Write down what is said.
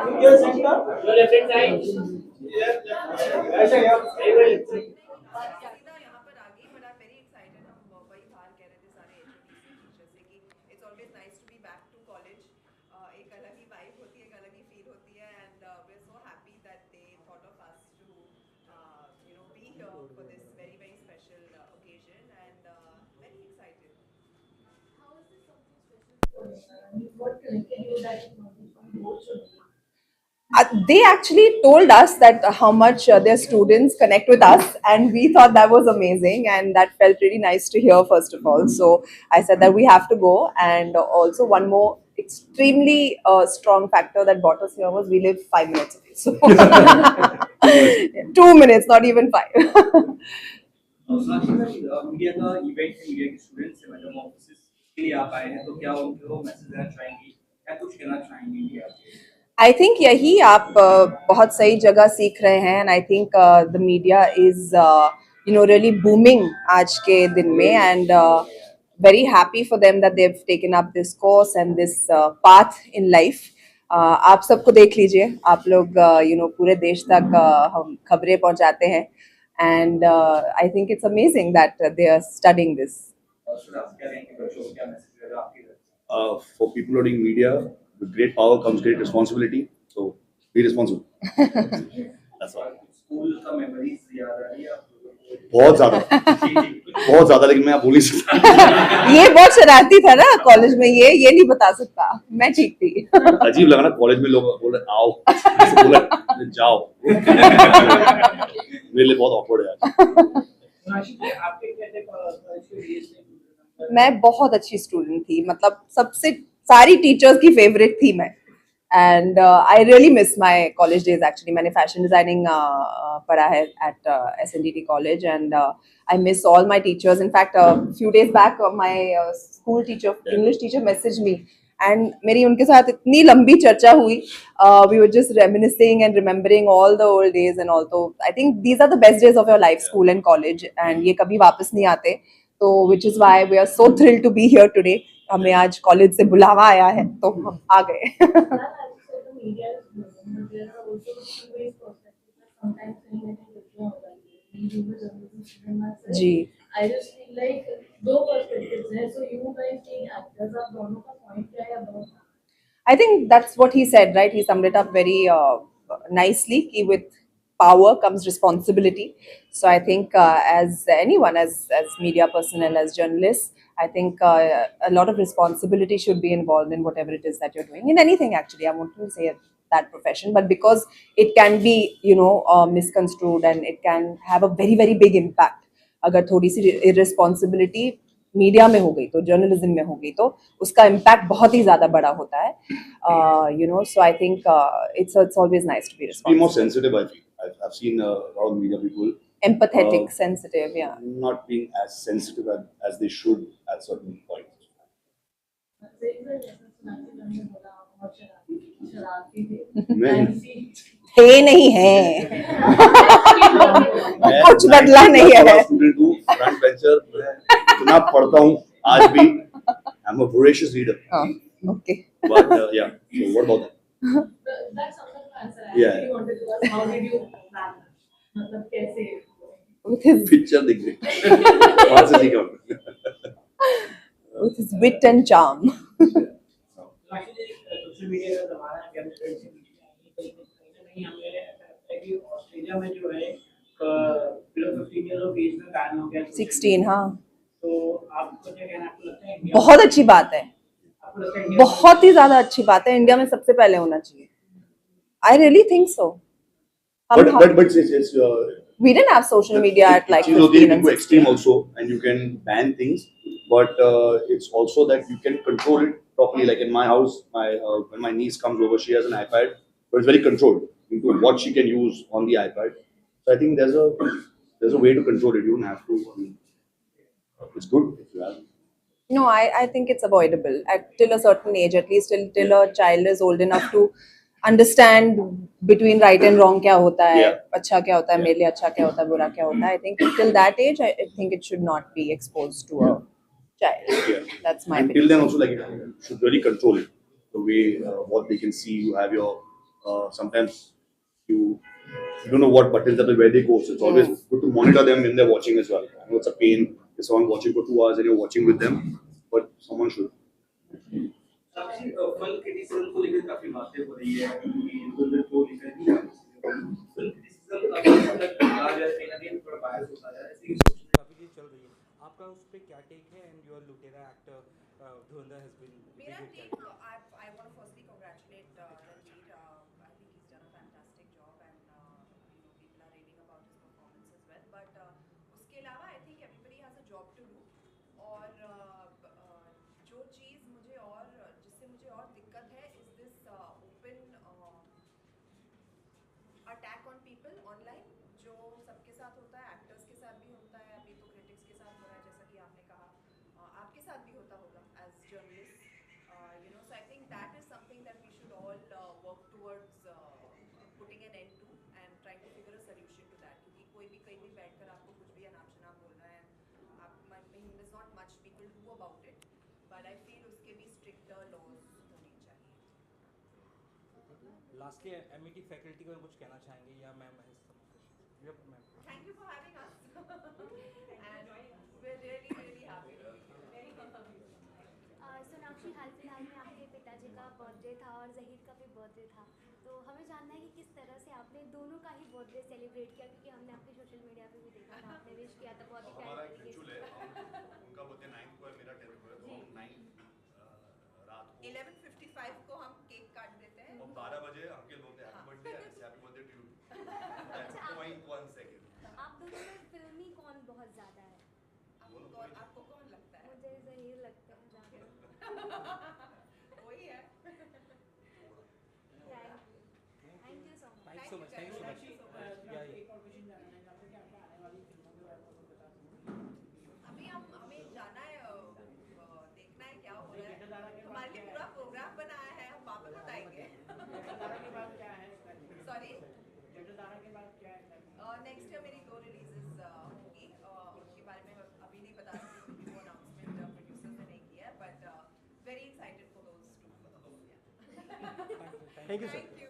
Your left hand side. ऐसा क्या? सीधा यहाँ पर आ गई but I am very excited हम वही बाहर कह रहे थे सारे एचओडी से टीचर से कि it's always nice to be back to college एक अलग ही वाइब होती है एक अलग ही फील होती है and we are so happy that they thought of us to you know be here for this very very special occasion and very excited they actually told us that how much their students connect with us, and we thought that was amazing, and that felt really nice to hear. First of all, so I said that we have to go, and also one more extremely strong factor that brought us here was we live 5 minutes away, so 2 minutes, not even five. Media का event है media के students से madam office के लिए आप आए हैं तो क्या उनको मैसेज देना चाहेंगी क्या कुछ कहना चाहेंगी इंडिया I think यही आप बहुत सही जगह सीख रहे हैं and I think the media is really booming आज के दिन में and very happy for them that they've taken up this course and this path in life. आप सबको देख लीजिए आप लोग पूरे देश तक हम खबरें पहुंचाते हैं and I think it's amazing that they are studying this. For people running media, with great power comes great responsibility. So be responsible. That's all. School का मेमोरीज याद आ रही है आपको बहुत ज़्यादा लेकिन मैं आप बोल नहीं सकता ये बहुत शरारती था ना कॉलेज में ये नहीं बता सकता मैं ठीक थी अजीब लगा ना कॉलेज में लोग बोल रहे आओ ऐसे बोला जाओ मेरे लिए बहुत ऑकवर्ड है नाशिक जी आपके कैसे कॉलेज के डेज में मैं बहुत अच्छी स्टूडेंट थी मतलब सबसे सारी टीचर्स की फेवरेट थी मैं and I really miss my college days actually मैंने फैशन डिजाइनिंग पढ़ा है at SNDT college and I miss all my teachers. In fact, a few days back, my school teacher, English teacher, messaged me, and मेरी उनके साथ इतनी लंबी चर्चा हुई. We were just reminiscing and remembering all the old days and all. So I think these are the best days of your life, school and college, and ये कभी वापस नहीं आते. तो which is why we are so thrilled to be here today. हमें आज college से बुलावा आया है, तो हम आ गए. जी. I just feel like दो perspectives हैं, so you guys being actors, आप दोनों का point क्या है about? I think that's what he said, right? He summed it up very nicely. Ki with power comes responsibility. So I think as anyone, as media personnel, as journalists, I think a lot of responsibility should be involved in whatever it is that you're doing, in anything actually. I want to say that profession, but because it can be, misconstrued and it can have a very, very big impact. अगर थोड़ी सी irresponsibility media में हो गई तो journalism में हो गई तो उसका इम्पैक्ट बहुत ही ज्यादा बड़ा होता है so I think it's always nice to be be responsible. more sensitive. I feel I've seen a lot of media people Empathetic, sensitive, yeah. not being as sensitive as they should at certain points. मैं थे नहीं है कुछ बदला नहीं है. Student हूँ front bencher मैं इतना पढ़ता हूँ आज भी I'm a voracious reader. Okay. But yeah, so what about that? That's something to answer. I Yeah. actually wanted to ask, how did you plan? मतलब कैसे? With his पिक्चर देख ले वहाँ से सीखा with his wit and charm. Nashik ji social media का जमाना है कैमरे से मीडिया नहीं हमें ऐसा लगता है कि ऑस्ट्रेलिया में जो है बिलो 15 इयर्स ऑफ एज में बैन हो गया 16, हाँ. तो आपको क्या कहना आपको लगता है बहुत अच्छी बात है, आपको लगता है बहुत ही ज्यादा अच्छी बात है. इंडिया में सबसे पहले होना चाहिए. I really think so. but it's We didn't have social media at like चीज होती है 15 and कि 16. extreme also and you can ban things but it's also that you can control it properly like in my house when my niece comes over she has an iPad but it's very controlled into what she can use on the iPad so I think there's a way to control it you don't have to it's good if you have No, I think it's avoidable till a certain age, at least till a child is old enough to understand between right and wrong क्या होता है, Yeah. अच्छा क्या होता है, मेरे लिए अच्छा क्या होता है, बुरा क्या होता है. I think till that age, I think it should not be exposed to a child. Yeah. That's my Until opinion. then also like you should really control it the way what they can see you have your sometimes you don't know what buttons are where they go. So it's always good to monitor them when they're watching as well. I know it's a pain if someone watching for 2 hours and you're watching with them, but someone should. साक्षी फल criticism को लेकर काफी बातें हो रही है कि इंद्रजीत को लेकर भी फल क्रिटिसिज्म काफी हद तक कहा जाए कहीं ना कहीं थोड़ा बायस होता है ऐसे ही सोचने काफी चीज चल रही है आपका उस पे क्या टेक है एंड योर लुटेरा एक्टर धुरंधर हैज बीन मेरा take, I want to firstly congratulate Ranveer. I think he's done a fantastic job, and people are raving about his performance as well. But उसके अलावा I think everybody has a job to do. और जो चीज़ मुझे और जिससे मुझे और दिक्कत है is this open attack on people online, जो सबके साथ होता है, एक्टर्स के साथ भी होता है, अभी तो क्रिटिक्स के साथ हो रहा है, जैसा कि आपने कहा, आपके साथ भी होता होगा as journalist. So I think that is something that we should all work towards putting an end to and trying to figure a solution to that. क्योंकि कोई भी कहीं भी बैठकर आपको कुछ भी अनाप शनाप बोल रहा है, आप there's not much people do about it, but I feel उसके भी stricter laws होने चाहिए. लास्टली एमईटी फैकल्टी को कुछ कहना चाहेंगे या ma'am yup ma'am Thank you for having us. And we're really, really happy to be here. Sonakshi, हाल फिलहाल में आपके पिताजी का बर्थडे था और जहीर का भी बर्थडे था, तो हमें जानना है कि किस तरह से आपने दोनों का ही बर्थडे सेलिब्रेट किया, क्योंकि हमने आपके सोशल मीडिया पे भी देखा था, आपने विश किया था बहुत ही हमारा प्यारे एक तरीके रिचुअल से. है, उनका बर्थडे 9 को है, मेरा 10 को है, तो हम 9 रात को 11:55 को हम केक काट देते हैं. और 12 बजे अंकल बोलते हैं happy birthday and happy birthday to you. That's point 1 second. आप दोनों में फिल्मी कौन बहुत ज़्यादा है? आपको कौन लगता है? मुझे जहीर लगता है ज़्यादा. वही है. Thank you so much. Thank so much thank Sakshi so much या एक और क्वेश्चन जानना है आपसे कि आपकी आने वाली फिल्मों के बारे में कुछ बता सकते अभी हमें जाना है, देखना है क्या हो रहा जटाधारा है. के हमारे लिए पूरा प्रोग्राम बनाया है, हम वहाँ पे बताएंगे. जटाधारा के बाद क्या है सॉरी, जटाधारा के बाद क्या है नेक्स्ट ईयर मेरी 2 रिलीजेस होंगी. उनके बारे में अभी नहीं बता सकती क्योंकि वो अनाउंसमेंट प्रोड्यूसर्स ने नहीं किया है, but very excited for those two. Thank you sir. Thank you.